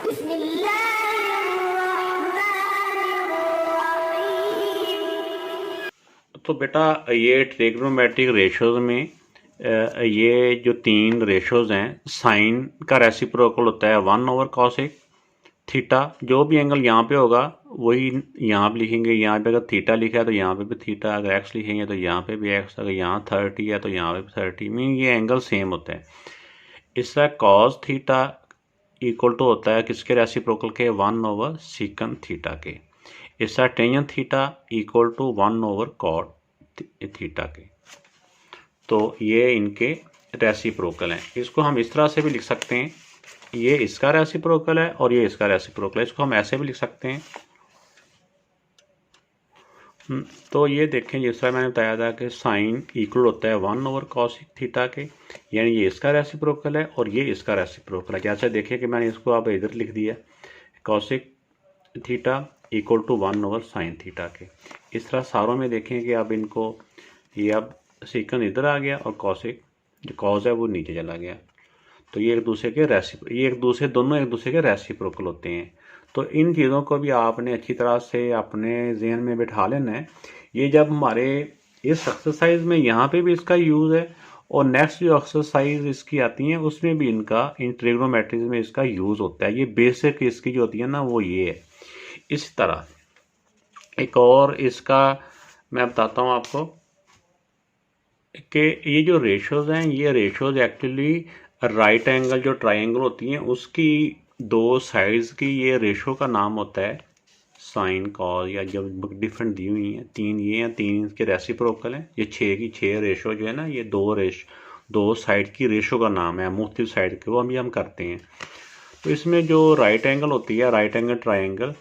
तो बेटा ये ट्रिग्नोमेट्रिक रेशोज में ये जो तीन रेशोज हैं, साइन का रेसिप्रोकल होता है 1/cos थीटा। जो भी एंगल यहाँ पे होगा वही यहाँ पे लिखेंगे। यहाँ पे अगर थीटा लिखा है तो यहाँ पे भी थीटा, अगर एक्स लिखेंगे तो यहाँ पे भी एक्स, अगर यहाँ 30 है तो यहाँ पे भी 30, मीन ये एंगल सेम होता है। इसका कॉस थीटा इक्वल टू होता है किसके रेसिप्रोकल के, 1/सेकंड थीटा के। इसका टेंजेंट थीटा इक्वल टू 1/कॉट थीटा के। तो ये इनके रेसिप्रोकल हैं। इसको हम इस तरह से भी लिख सकते हैं, ये इसका रेसिप्रोकल है और ये इसका रेसिप्रोकल है। इसको हम ऐसे भी लिख सकते हैं। तो ये देखें, जिस तरह मैंने बताया था कि साइन इक्वल होता है 1/cos थीटा के, यानी ये इसका रेसिप्रोकल है और ये इसका रेसिप्रोकल है। जैसे देखिए कि मैंने इसको अब इधर लिख दिया, cosec theta equal to 1/sin theta के। इस तरह सारों में देखें कि अब इनको ये अब सेकंड इधर आ गया और कॉसिक जो कॉस है वो नीचे चला गया। तो ये एक दूसरे के दोनों एक दूसरे के रेसिप्रोकल होते हैं। तो इन चीज़ों को भी आपने अच्छी तरह से अपने जहन में बिठा लेना है। ये जब हमारे इस एक्सरसाइज में यहाँ पे भी इसका यूज़ है और नेक्स्ट जो एक्सरसाइज इसकी आती हैं उसमें भी इनका, इन ट्रिग्नोमेट्रीज में इसका यूज़ होता है। ये बेसिक इसकी जो होती है ना वो ये है। इस तरह एक और इसका मैं बताता हूँ आपको कि ये जो रेशोज़ हैं, ये रेशोज़ एक्चुअली राइट एंगल जो ट्रायंगल होती हैं उसकी दो साइड्स की ये रेशो का नाम होता है साइन कॉस, या जब डिफरेंट दी हुई हैं तीन ये हैं, तीन इसके रेसिप्रोकल हैं। ये 6 की 6 रेशो जो है ना, ये दो साइड की रेशो का नाम है, मुख्तलिफ साइड के, वो हम करते हैं। तो इसमें जो राइट एंगल होती है, राइट एंगल ट्रायंगल,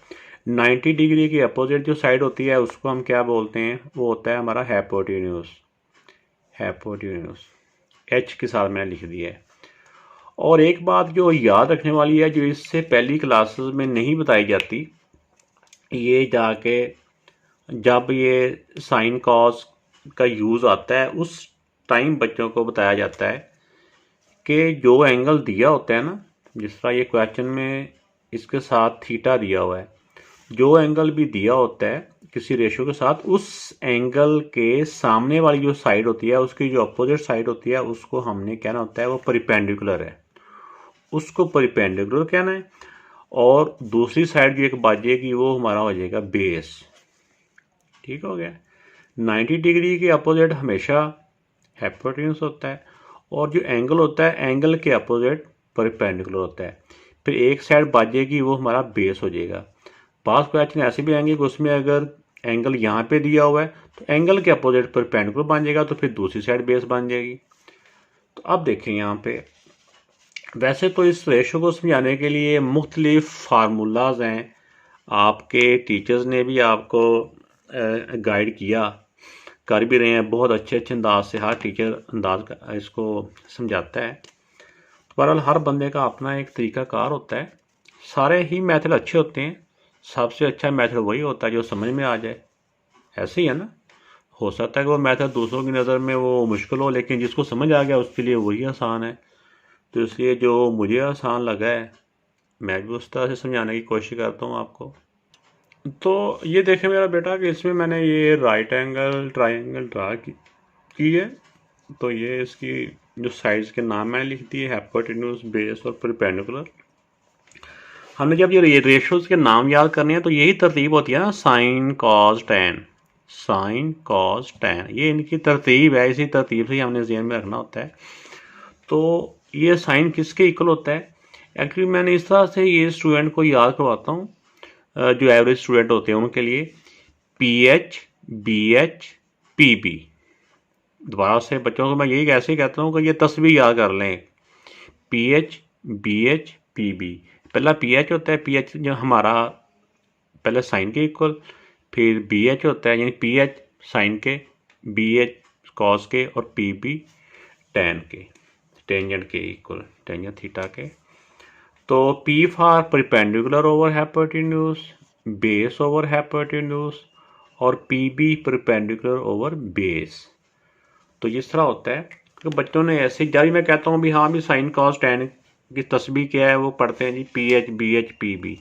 90 डिग्री की अपोजिट जो साइड होती है उसको हम क्या बोलते हैं, वो होता है हमारा हाइपोटेन्यूज। एच के साथ मैंने लिख दिया है। और एक बात जो याद रखने वाली है, जो इससे पहली क्लासेस में नहीं बताई जाती, ये जाके जब ये साइन कॉस का यूज़ आता है उस टाइम बच्चों को बताया जाता है कि जो एंगल दिया होता है ना, जिस तरह ये क्वेश्चन में इसके साथ थीटा दिया हुआ है, जो एंगल भी दिया होता है किसी रेशो के साथ, उस एंगल के सामने वाली जो साइड होती है, उसकी जो अपोजिट साइड होती है, उसको हमने कहना होता है वो परपेंडिकुलर है, उसको परपेंडिकुलर कहना है। और दूसरी साइड जो एक बाजेगी वो हमारा हो जाएगा बेस। ठीक हो गया। 90 डिग्री के अपोजिट हमेशा हाइपोटेन्यूज होता है और जो एंगल होता है एंगल के अपोजिट परपेंडिकुलर होता है। फिर एक साइड बाजेगी वो हमारा बेस हो जाएगा। पास क्वेश्चन ऐसे भी आएंगे कि उसमें अगर एंगल यहाँ पे दिया हुआ है तो एंगल के अपोजिट परपेंडिकुलर बन जाएगा, तो फिर दूसरी साइड बेस बन जाएगी। तो अब देखें यहाँ पे, वैसे तो इस रेशो को समझाने के लिए मुख्तलिफ फार्मूलाज हैं, आपके टीचर्स ने भी आपको गाइड कर भी रहे हैं बहुत अच्छे अंदाज से। हर टीचर अंदाज का इसको समझाता है। तो बहरहाल हर बंदे का अपना एक तरीक़ाकार होता है। सारे ही मेथड अच्छे होते हैं, सबसे अच्छा मेथड वही होता है जो समझ में आ जाए। ऐसे ही है ना, हो सकता है कि वो मेथड दूसरों की नज़र में वो मुश्किल हो, लेकिन जिसको समझ आ गया उसके लिए वही आसान है। तो इसलिए जो मुझे आसान लगा है मैं भी उस तरह से समझाने की कोशिश करता हूँ आपको। तो ये देखें मेरा बेटा कि इसमें मैंने ये राइट एंगल ट्रायंगल ड्रा की है। तो ये इसकी जो साइड्स के नाम मैंने लिख दिए, हाइपोटेन्यूज, बेस और परपेंडिकुलर। हमने जब ये रेशोज के नाम याद करने हैं तो यही तरतीब होती है ना, sine cos tan, sine cos tan, ये इनकी तरतीब है। इसी तरतीब से हमने ज़हन में रखना होता है। तो ये साइन किसके इक्वल होता है, एक्चुअली मैंने इस तरह से ये स्टूडेंट को याद करवाता हूँ, जो एवरेज स्टूडेंट होते हैं उनके लिए, PH BH PB। दोबारा से बच्चों को मैं यही ऐसे ही कहता हूँ कि ये तस्वीर याद कर लें, PH BH PB। पहला PH होता है, PH जो हमारा पहले साइन के इक्वल, फिर BH होता है यानी PH साइन के, BH कॉस के और PB टैन के, टेंजेंट के इक्वल, टेंजेंट थीटा के। तो P for perpendicular over hypotenuse, base over hypotenuse और PB परपेंडिकुलर ओवर बेस। तो इस तरह होता है कि बच्चों ने ऐसे, जब मैं कहता हूँ भी हाँ भी साइन कॉस टैन की तस्बीह क्या है वो पढ़ते हैं जी, PH BH PB।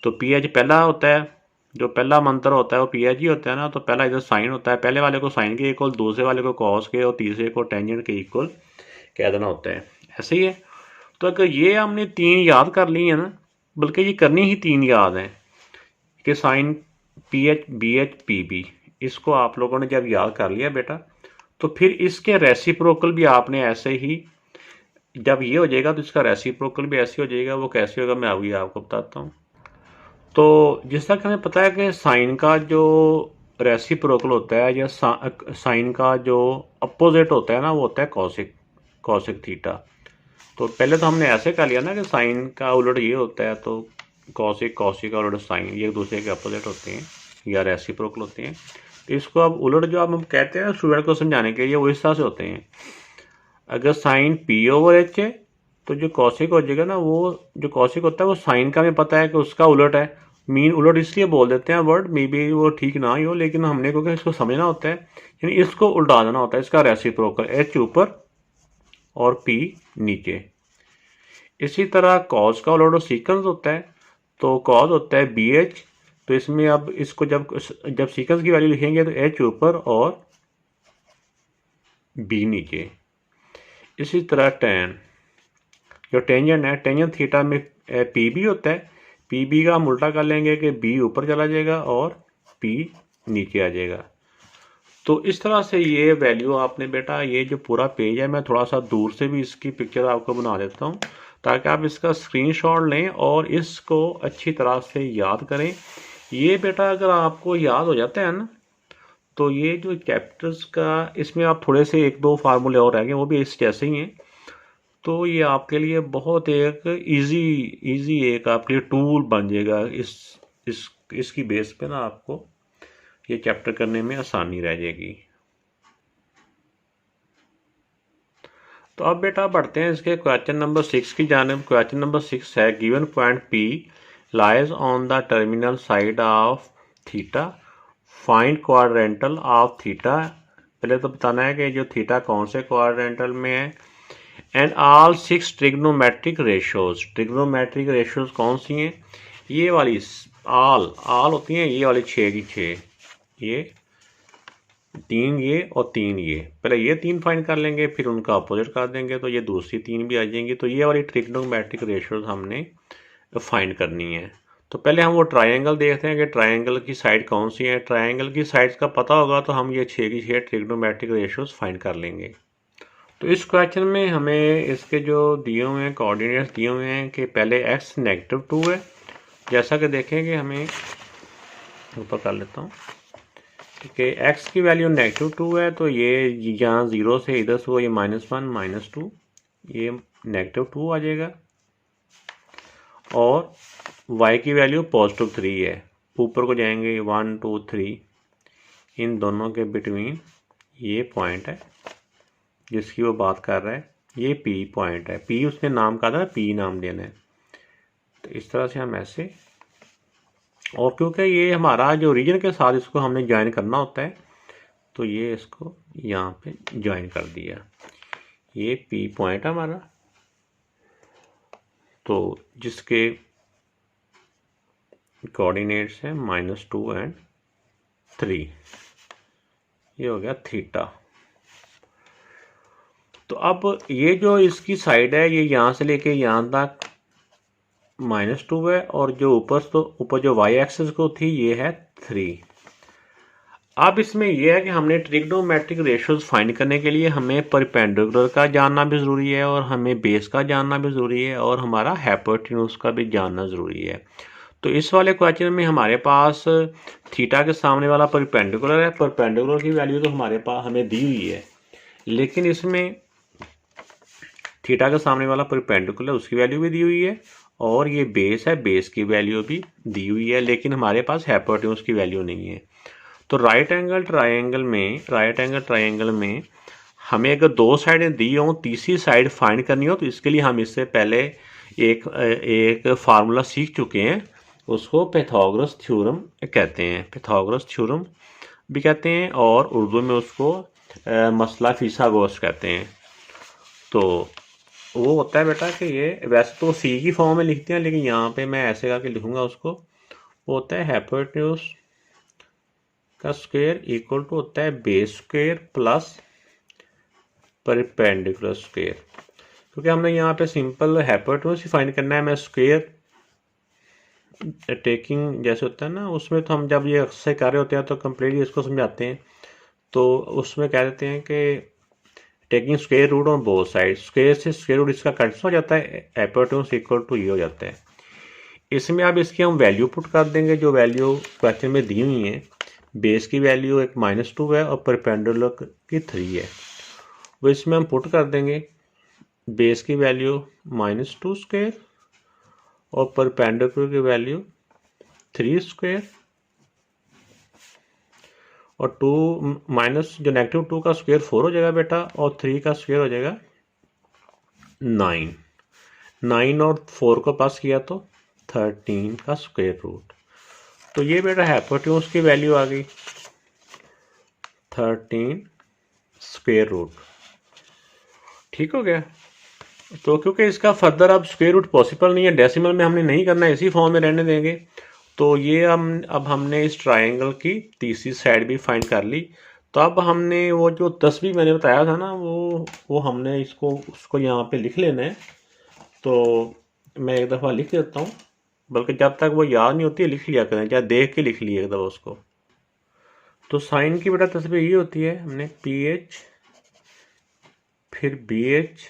तो PH पहला होता है, जो पहला मंत्र होता है वो PH ही होता है ना। तो पहला इधर साइन होता है, पहले वाले को साइन के इक्वल, दूसरे वाले को कॉस के और तीसरे को टेंजेंट के इक्वल कह देना होता है। ऐसे ही है। तो अगर ये हमने 3 याद कर ली है ना, बल्कि ये करनी ही 3 याद हैं कि साइन PH BH PB, इसको आप लोगों ने जब याद कर लिया बेटा, तो फिर इसके रेसिप्रोकल भी आपने ऐसे ही, जब ये हो जाएगा तो इसका रेसिप्रोकल भी ऐसे हो जाएगा। वो कैसे होगा मैं अभी आपको बताता हूँ। तो जिस तक हमें पता है कि साइन का जो रेसिप्रोकल होता है या साइन का जो अपोजिट होता है ना, वो होता है कॉसिक, कॉसिक थीटा। तो पहले तो हमने ऐसे कर लिया ना कि साइन का उलट ये होता है, तो कॉसिक, कॉसिक का उलट साइन, ये एक दूसरे के अपोजिट होते हैं या रेसिप्रोकल होते हैं। तो इसको अब उलट जो हम कहते हैं स्टूडेंट को समझाने के लिए, वो इस तरह से होते हैं। अगर साइन P/H है तो जो कॉसिक हो जाएगा ना, वो जो कॉसिक होता है वो साइन का हमें पता है कि उसका उलट है। मीन उलट इसलिए बोल देते हैं वर्ड, मे बी वो ठीक ना ही हो, लेकिन हमने क्योंकि इसको समझना होता है, यानी इसको उल्टा देना होता है, इसका रेसिप्रोकल H ऊपर और P नीचे। इसी तरह कॉस का उलट सीक्वेंस होता है, तो कॉस होता है BH। तो इसमें अब इसको जब सीक्वेंस की वैल्यू लिखेंगे तो H ऊपर और B नीचे। इसी तरह टेन, जो टेंजेंट है, टेंजेंट थीटा में PB होता है, PB का हम उल्टा कर लेंगे कि B ऊपर चला जाएगा और P नीचे आ जाएगा। तो इस तरह से ये वैल्यू आपने बेटा, ये जो पूरा पेज है, मैं थोड़ा सा दूर से भी इसकी पिक्चर आपको बना देता हूँ ताकि आप इसका स्क्रीनशॉट लें और इसको अच्छी तरह से याद करें। ये बेटा अगर आपको याद हो जाता है ना, तो ये जो चैप्टर्स का, इसमें आप थोड़े से 1-2 फार्मूले और रह गए, वो भी इस जैसे ही हैं। तो ये आपके लिए बहुत एक इजी एक आपके लिए टूल बन जाएगा। इसकी बेस पे ना आपको ये चैप्टर करने में आसानी रह जाएगी। तो अब बेटा बढ़ते हैं इसके क्वेश्चन नंबर 6 की जानिब। क्वेश्चन नंबर 6 है, given point P lies on the terminal side of theta, find quadrantal of theta. पहले तो बताना है कि जो थीटा कौन से क्वाड्रेंटल में है, and all 6 trigonometric ratios. Trigonometric ratios कौन सी हैं? ये वाली ऑल होती हैं, ये वाली 6 की 6, ये 3 ये और 3 ये। पहले ये 3 फाइंड कर लेंगे, फिर उनका अपोजिट कर देंगे तो ये दूसरी 3 भी आ जाएंगी। तो ये वाली ट्रिग्नोमेट्रिक रेशियोज हमने फाइंड करनी है। तो पहले हम वो ट्रायंगल देखते हैं कि ट्रायंगल की साइड कौन सी है। ट्रायंगल की साइड्स का पता होगा तो हम ये 6 की 6 ट्रिग्नोमेट्रिक रेशियोज फाइंड कर लेंगे। तो इस क्वेश्चन में हमें इसके जो दिए हुए हैं कोऑर्डिनेट्स दिए हुए हैं कि पहले x -2 है, जैसा कि देखेंगे, हमें ऊपर कर लेता हूँ कि x की वैल्यू -2 है। तो ये यहाँ 0 से इधर से वो ये -1 -2, ये -2 आ जाएगा। और y की वैल्यू +3 है। ऊपर को जाएंगे 1 2 3, इन दोनों के बिटवीन ये पॉइंट है जिसकी वो बात कर रहा है, ये P पॉइंट है। P उसने नाम कहा था, P नाम देना है। तो इस तरह से हम ऐसे, और क्योंकि ये हमारा जो रीजन के साथ इसको हमने ज्वाइन करना होता है, तो ये इसको यहाँ पे ज्वाइन कर दिया। ये P पॉइंट है हमारा, तो जिसके कोऑर्डिनेट्स हैं -2 और 3, ये हो गया थीटा। तो अब ये जो इसकी साइड है, ये यहाँ से लेके यहाँ तक -2 है, और जो ऊपर जो y एक्सिस को थी ये है 3। अब इसमें यह है कि हमने ट्रिग्नोमेट्रिक रेशियोज फाइंड करने के लिए हमें परपेंडिकुलर का जानना भी ज़रूरी है, और हमें बेस का जानना भी ज़रूरी है, और हमारा हाइपोटेन्यूज का भी जानना ज़रूरी है। तो इस वाले क्वेश्चन में हमारे पास थीटा के सामने वाला परपेंडिकुलर है। परपेंडिकुलर की वैल्यू तो हमारे पास हमें दी हुई है, लेकिन इसमें थीटा के सामने वाला परपेंडिकुलर, उसकी वैल्यू भी दी हुई है, और ये बेस है, बेस की वैल्यू भी दी हुई है, लेकिन हमारे पास हाइपोटेन्यूज की वैल्यू नहीं है। तो राइट एंगल ट्रायंगल में हमें अगर 2 साइडें दी हों, तीसरी साइड फाइंड करनी हो, तो इसके लिए हम इससे पहले एक फार्मूला सीख चुके हैं, उसको पाइथागोरस थ्योरम कहते हैं। पाइथागोरस थ्योरम भी कहते हैं, और उर्दू में उसको मसला फिसागोरस कहते हैं। तो वो होता है बेटा कि ये वैसे तो सी की फॉर्म में लिखते हैं, लेकिन यहाँ पे मैं ऐसे करके लिखूंगा उसको। वो होता है हाइपोटेन्यूज का स्क्वायर इक्वल टू होता है base square plus perpendicular square. क्योंकि हमने यहाँ पे सिंपल हाइपोटेन्यूज ही फाइंड करना है, मैं स्क्वायर टेकिंग जैसे होता है ना, उसमें तो हम जब ये एक्सरसाइज कर रहे होते हैं तो कंप्लीटली इसको समझाते हैं। तो उसमें कह देते हैं कि taking square root on both side, square से स्क्वायर रूट इसका कैंसिल हो जाता है, हाइपोटेन्यूज इक्वल टू ये हो जाता है। इसमें अब इसकी हम वैल्यू पुट कर देंगे जो वैल्यू क्वेश्चन में दी हुई है। बेस की वैल्यू एक -2 है और परपेंडिकुलर की 3 है। वो इसमें हम पुट कर देंगे बेस की वैल्यू -2 स्क्वायर और परपेंडिकुलर की वैल्यू 3 स्क्वायर, और 2 माइनस जो -2 का स्क्वायर 4 हो जाएगा बेटा, और 3 का स्क्वायर हो जाएगा 9। 9 और 4 को प्लस किया तो 13 का स्क्वायर रूट। तो ये बेटा हाइपोटेन्यूज की वैल्यू आ गई 13 स्क्वायर रूट। ठीक हो गया। तो क्योंकि इसका फर्दर अब स्क्वायर रूट पॉसिबल नहीं है, डेसिमल में हमने नहीं करना, इसी फॉर्म में रहने देंगे। तो ये अब हमने इस ट्रायंगल की तीसरी साइड भी फाइंड कर ली। तो अब हमने वो जो 10 भी मैंने बताया था ना, वो हमने उसको यहाँ पे लिख लेना है। तो मैं एक दफ़ा लिख देता हूँ, बल्कि जब तक वो याद नहीं होती है लिख लिया करें, चाहे देख के लिख लिए एक दफ़ा उसको। तो साइन की बेटा तस्वीर ये होती है, हमने PH फिर BH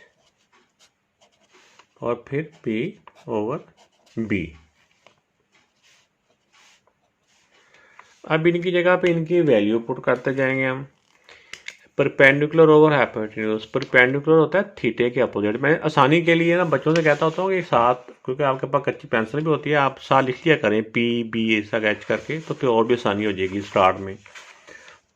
और फिर P/B। अब इनकी जगह पे इनकी वैल्यू पुट करते जाएंगे हम। परपेंडिकुलर ओवर हाइपोटेन्यूज, परपेंडिकुलर होता है थीटे के अपोजिट। मैं आसानी के लिए ना बच्चों से कहता होता हूँ कि साथ, क्योंकि आपके पास कच्ची पेंसिल भी होती है, आप साथ लिख लिया करें PB ऐसा स्केच करके, तो फिर और भी आसानी हो जाएगी स्टार्ट में।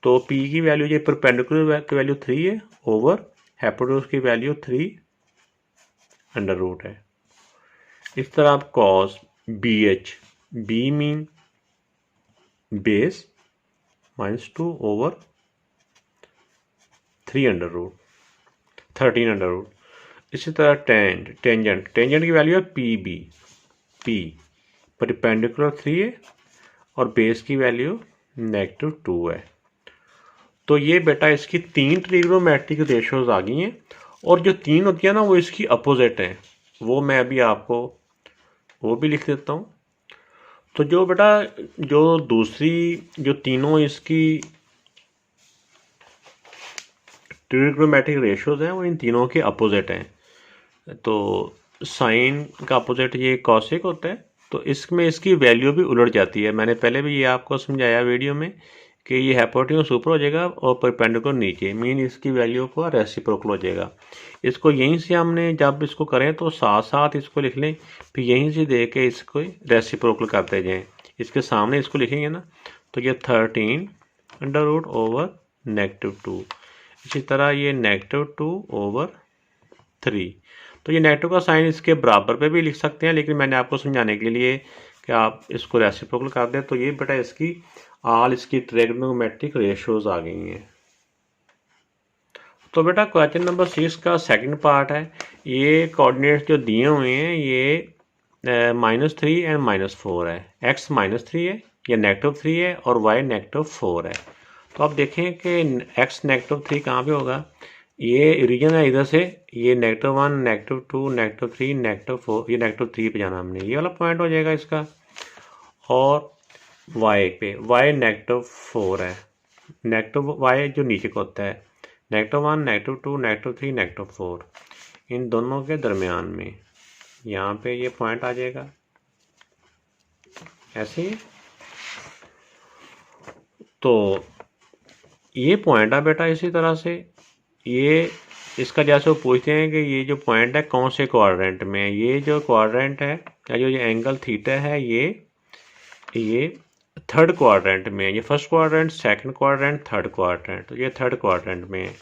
तो P की वैल्यू ये परपेंडिकुलर की वैल्यू 3 है ओवर हाइपोटेन्यूज की वैल्यू 3 अंडर रूट है। इस तरह आप cos BH, B mean base -2 over 3 under root 13 under root. इसी तरह टेंजेंट की वैल्यू है PB, P परपेंडिकुलर 3 है और बेस की वैल्यू -2 है। तो ये बेटा इसकी 3 ट्रिग्नोमेट्रिक रेशियोज आ गई हैं, और जो 3 होती है ना वो इसकी अपोजिट है। वो मैं अभी आपको वो भी लिख देता हूँ। तो जो बेटा जो दूसरी जो तीनों इसकी ट्रिग्नोमेट्रिक रेशियोज हैं वो इन तीनों के अपोजिट हैं। तो साइन का अपोजिट ये कॉसिक होता है, तो इसमें इसकी वैल्यू भी उलट जाती है। मैंने पहले भी ये आपको समझाया वीडियो में कि ये हाइपोटेन्यूज ऊपर हो जाएगा और परपेंडिकुलर नीचे, मीन इसकी वैल्यू को रेसिप्रोकल हो जाएगा। इसको यहीं से हमने जब इसको करें तो साथ साथ इसको लिख लें, फिर यहीं से दे के इसको रेसिप्रोकल करते जाएं। इसके सामने इसको लिखेंगे ना, तो ये 13 अंडर रूट ओवर -2। इसी तरह ये -2 ओवर 3। तो ये नेगेटिव का साइन इसके बराबर पे भी लिख सकते हैं, लेकिन मैंने आपको समझाने के लिए कि आप इसको रेसिप्रोकल कर दें। तो ये बेटा इसकी इसकी ट्रिग्नोमेट्रिक रेशियोज आ गई हैं। तो बेटा क्वेश्चन नंबर 6 का सेकंड पार्ट है। ये कोऑर्डिनेट्स जो दिए हुए हैं ये -3 एंड -4 है। x -3 है, या -3 है, और y -4 है। तो आप देखें कि x -3 कहाँ पे होगा। ये रीजन है इधर से, ये -1 -2 -3 -4, ये -3 पे जाना हमने, ये वाला पॉइंट हो जाएगा इसका। और y पे y -4 है, y जो नीचे को होता है -1 -2 -3 -4, इन दोनों के दरमियान में यहाँ पे ये पॉइंट आ जाएगा ऐसे ही। तो ये पॉइंट है बेटा इसी तरह से, ये इसका जैसे वो पूछते हैं कि ये जो पॉइंट है कौन से क्वाड्रेंट में है। ये जो क्वाड्रेंट है या जो ये एंगल थीटा है ये थर्ड क्वाड्रेंट में है। ये first quadrant, second quadrant, third quadrant, तो ये थर्ड क्वाड्रेंट में है।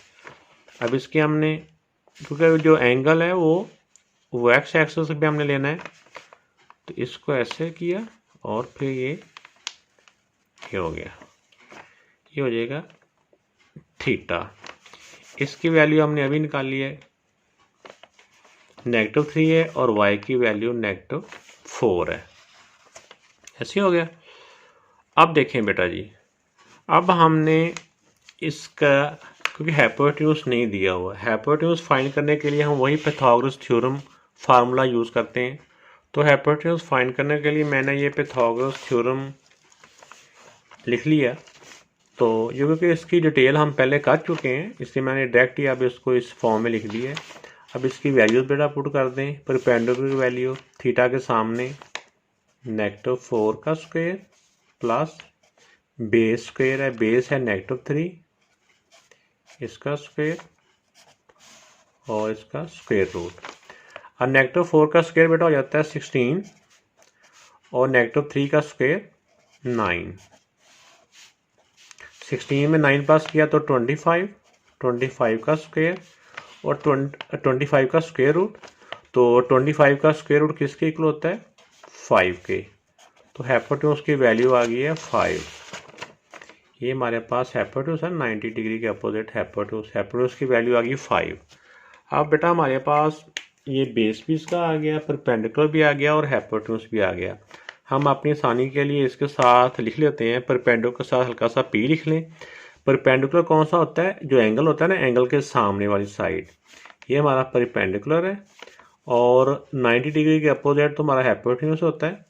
अब इसके हमने, क्योंकि जो एंगल है वो एक्स एक्सिस पे हमने लेना है, तो इसको ऐसे किया और फिर ये हो गया, ये हो जाएगा थीटा। इसकी वैल्यू हमने अभी निकाल ली है। -3 है और y की वैल्यू -4 है। ऐसे हो गया। अब देखें बेटा जी, अब हमने इसका, क्योंकि हाइपोटेन्यूज नहीं दिया हुआ, हाइपोटेन्यूज फाइंड करने के लिए हम वही पाइथागोरस थ्योरम फार्मूला यूज़ करते हैं। तो हाइपोटेन्यूज फाइंड करने के लिए मैंने ये पाइथागोरस थ्योरम लिख लिया। तो ये क्योंकि इसकी डिटेल हम पहले कर चुके हैं, इसलिए मैंने डायरेक्ट ही अब इसको इस फॉर्म में लिख दिया है। अब इसकी वैल्यूज बेटा पुट कर दें। परपेंडिकुलर की वैल्यू थीटा के सामने -4 का स्क्वायर प्लस बेस स्क्वायर है, बेस है -3, इसका स्क्वायर और इसका स्क्वायर रूट। अब -4 का स्क्वायर बेटा हो जाता है 16 और -3 का स्क्वायर 9। 16 में 9 प्लस किया तो 25 का स्क्वायर और 25 का स्क्वायर रूट। तो 25 का स्क्वायर रूट किसके इक्वल होता है? 5 के। तो हाइपोटेन्यूज की वैल्यू आ गई है 5। ये हमारे पास हाइपोटेन्यूज है 90 डिग्री के अपोजिट हाइपोटेन्यूज की वैल्यू आ गई 5। अब बेटा हमारे पास ये बेस भी इसका आ गया, परपेंडिकुलर भी आ गया और हाइपोटेन्यूज भी आ गया। हम अपनी आसानी के लिए इसके साथ लिख लेते हैं, परपेंडिकुलर के साथ हल्का सा पी लिख लें। परपेंडिकुलर कौन सा होता है? जो एंगल होता है ना, एंगल के सामने वाली साइड, ये हमारा परपेंडिकुलर है। और 90 डिग्री के अपोजिट तो हमारा हाइपोटेन्यूज होता है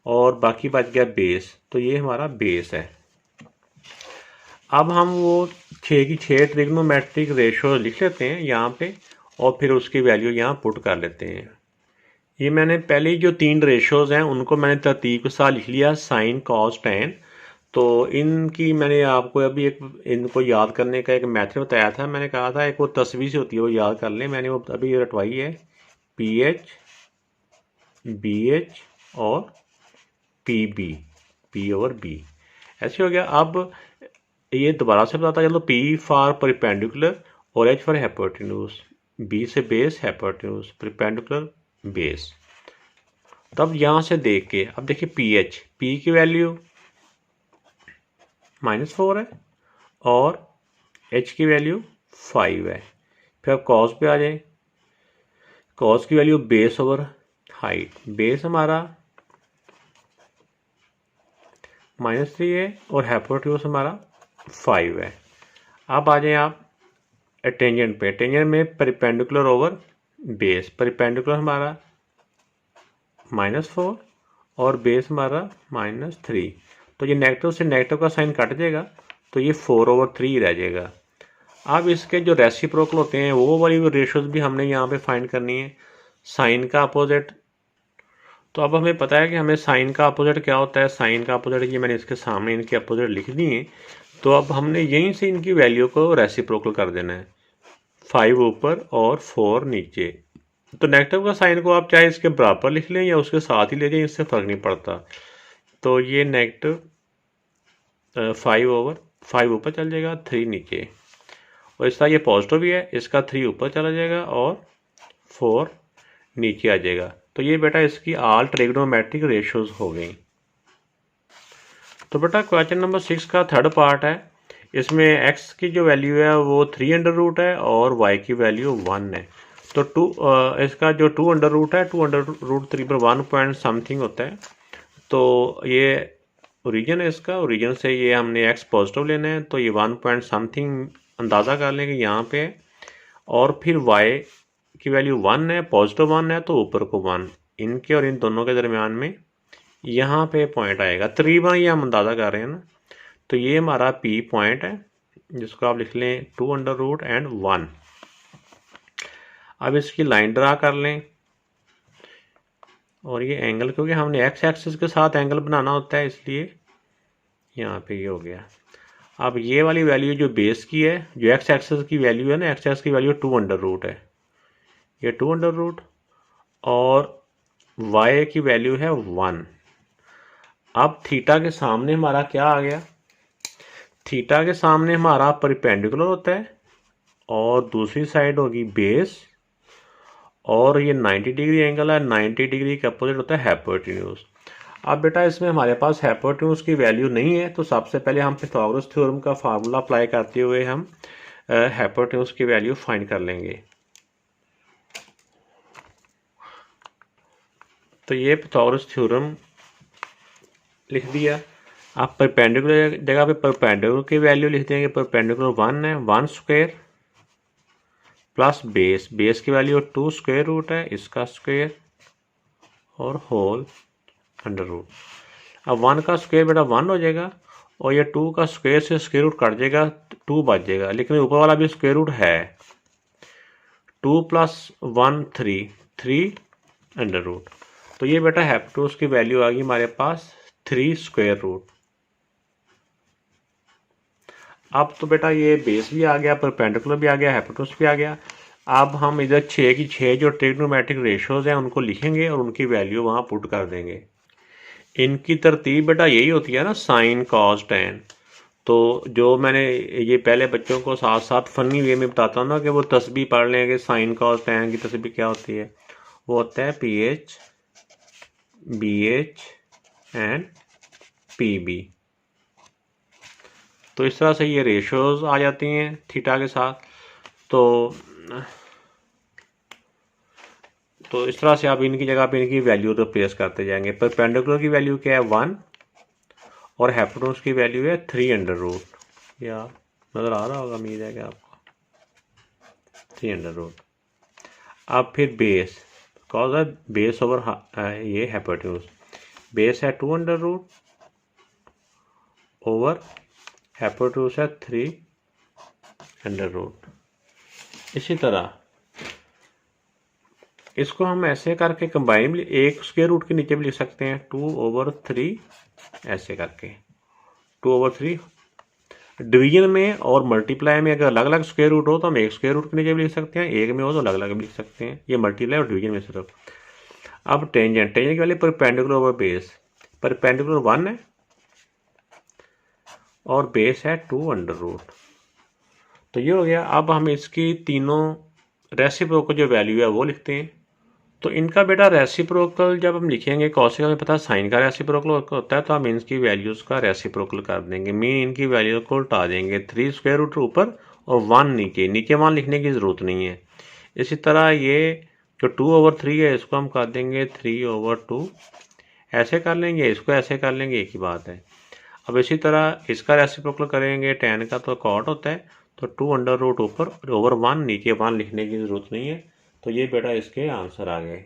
और बाकी बच गया बेस, तो ये हमारा बेस है। अब हम वो 6 की 6 ट्रिग्नोमेट्रिक रेशो लिख लेते हैं यहाँ पे और फिर उसकी वैल्यू यहाँ पुट कर लेते हैं। ये मैंने पहले जो 3 रेशोज़ हैं उनको मैंने तरतीब के साथ लिख लिया, साइन कॉस टैन। तो इनकी मैंने आपको अभी एक इनको याद करने का एक मेथड बताया था। मैंने कहा था एक वो तस्वीर से होती है वो याद कर लें, मैंने वो अभी रटवाई है, PH BH और PB, P/B ऐसे हो गया। अब ये दोबारा से बताता चलो, P फॉर परपेंडिकुलर और H फॉर हाइपोटेन्यूज, B से बेस हाइपोटेन्यूज परपेंडिकुलर बेस। तब यहाँ से देख के अब देखिए P की वैल्यू -4 है और H की वैल्यू 5 है। फिर अब कॉस पे आ जाए, कॉस की value base over height, base हमारा -3 है और हाइपोटेन्यूज हमारा 5 है। अब आ जाए आप टेंजेंट पे, टेंजेंट में परपेंडिकुलर ओवर बेस, परपेंडिकुलर हमारा -4 और बेस हमारा -3। तो ये नेगेटिव से नेगेटिव का साइन कट जाएगा तो ये 4/3 रह जाएगा। अब इसके जो रेसिप्रोकल होते हैं वो वाली रेशियोज भी हमने यहाँ पे फाइंड करनी है। साइन का अपोजिट, तो अब हमें पता है कि हमें साइन का अपोजिट क्या होता है। साइन का अपोजिट ये मैंने इसके सामने इनके अपोजिट लिख दिए। तो अब हमने यहीं से इनकी वैल्यू को रेसिप्रोकल कर देना है, 5 ऊपर और 4 नीचे। तो नेगेटिव का साइन को आप चाहे इसके बराबर लिख लें या उसके साथ ही ले जाएं, इससे फ़र्क नहीं पड़ता। तो ये -5 ऊपर चल जाएगा, 3 नीचे। और इसका ये पॉजिटिव भी है, इसका 3 ऊपर चला जाएगा और 4 नीचे आ जाएगा। तो ये बेटा इसकी ऑल ट्रिग्नोमेट्रिक रेशियोज हो गई। तो बेटा क्वेश्चन नंबर 6 का थर्ड पार्ट है। इसमें x की जो वैल्यू है वो 3 है और y की वैल्यू 1 है। तो इसका जो 2 है, 2√3 पर 1 पॉइंट समथिंग होता है। तो ये ओरिजिन है इसका, ओरिजिन से ये हमने x पॉजिटिव लेना है, तो ये 1 पॉइंट समथिंग अंदाज़ा कर लें कि यहाँ पे है। और फिर y की वैल्यू 1 है, पॉजिटिव 1 है, तो ऊपर को 1, इनके और इन दोनों के दरमियान में यहाँ पे पॉइंट आएगा। तकरीबन ये हम अंदाज़ा कर रहे हैं ना। तो ये हमारा P पॉइंट है जिसको आप लिख लें 2√1। अब इसकी लाइन ड्रा कर लें और ये एंगल, क्योंकि हमने x एक्सिस के साथ एंगल बनाना होता है इसलिए यहाँ पे ये हो गया। अब ये वाली वैल्यू जो बेस की है, जो x एक्सिस की वैल्यू है ना, x एक्सिस की वैल्यू 2 है, ये 2 और y की वैल्यू है 1। अब थीटा के सामने हमारा क्या आ गया? थीटा के सामने हमारा परपेंडिकुलर होता है और दूसरी साइड होगी बेस, और ये 90 डिग्री एंगल है, 90 डिग्री के अपोजिट होता है हाइपोटेन्यूज। अब बेटा इसमें हमारे पास हाइपोटेन्यूज की वैल्यू नहीं है, तो सबसे पहले हम पाइथागोरस थ्योरम का फार्मूला अप्लाई करते हुए हम हाइपोटेन्यूज की वैल्यू फाइंड कर लेंगे। तो ये पाइथागोरस थ्योरम लिख दिया। आप परपेंडिकुलर जगह पे परपेंडिकुलर की वैल्यू लिख देंगे। परपेंडिकुलर 1 है, 1 स्क्वायर प्लस बेस की वैल्यू 2 स्क्वायर रूट है, इसका स्क्वायर और होल अंडर रूट। अब 1 का स्क्वायर बेटा 1 हो जाएगा और ये 2 का स्क्वायर से स्क्वायर रूट कट जाएगा, 2 बच जाएगा, लेकिन ऊपर वाला भी स्क्वायर रूट है। 2 + 1 3 अंडर रूट। तो ये बेटा हाइपोटेन्यूज की वैल्यू आ गई हमारे पास 3 स्क्वायर रूट। अब तो बेटा ये बेस भी आ गया, परपेंडिकुलर भी आ गया, हाइपोटेन्यूज भी आ गया। अब हम इधर 6 की 6 जो ट्रिग्नोमेट्रिक रेशियोज हैं उनको लिखेंगे और उनकी वैल्यू वहाँ पुट कर देंगे। इनकी तरतीब बेटा यही होती है ना, साइन कॉस टेन। तो जो मैंने ये पहले बच्चों को साथ साथ फनी वे में बताता हूँ ना कि वो तस्बीह पढ़ लें कि साइन कॉस टेन की तस्बीह क्या होती है। वो होता है PH BH एंड PB। तो इस तरह से ये रेशियोज आ जाती हैं थीटा के साथ। तो इस तरह से आप इनकी जगह पे इनकी वैल्यू रिप्लेस करते जाएंगे। परपेंडिकुलर की वैल्यू क्या है 1 और हाइपोटेन्यूज की वैल्यू है 3 अंडर रूट। या नज़र आ रहा होगा, उम्मीद है कि आपको 3 अंडर रूट। अब फिर बेस कॉज है बेस ओवर ये हाइपोटेन्यूज। बेस है 2 अंडर रूट ओवर हाइपोटेन्यूज है 3 अंडर रूट। इसी तरह इसको हम ऐसे करके कंबाइन भी एक स्क्वायर रूट के नीचे भी लिख सकते हैं, 2/3 ऐसे करके 2/3। डिवीजन में और मल्टीप्लाई में अगर अलग अलग स्क्वायर रूट हो तो हम एक स्क्वायर रूट के नीचे भी लिख सकते हैं, एक में हो तो अलग अलग भी लिख सकते हैं। ये मल्टीप्लाई और डिवीजन में सिर्फ। अब टेंजेंट की value perpendicular over base. Perpendicular 1 है और बेस है 2 अंडर रूट। तो ये हो गया। अब हम इसकी तीनों रेसिप्रोकल जो वैल्यू है वो लिखते हैं। तो इनका बेटा रेसिप्रोकल जब हम लिखेंगे, कॉस हमें पता है साइन का रेसिप्रोकल होता है, तो हम इनकी वैल्यूज़ का रेसिप्रोकल कर देंगे। मीन इनकी वैल्यू को उल्टा देंगे, 3 स्क्वायर रूट ऊपर और 1 नीचे 1 लिखने की ज़रूरत नहीं है। इसी तरह ये जो 2/3 है इसको हम कर देंगे 3/2। ऐसे कर लेंगे, इसको ऐसे कर लेंगे, एक ही बात है। अब इसी तरह इसका रेसिप्रोकल करेंगे, tan का तो कॉट होता है, तो 2 अंडर रूट ऊपर ओवर 1 नीचे 1 लिखने की ज़रूरत नहीं है। तो ये बेटा इसके आंसर आ गए।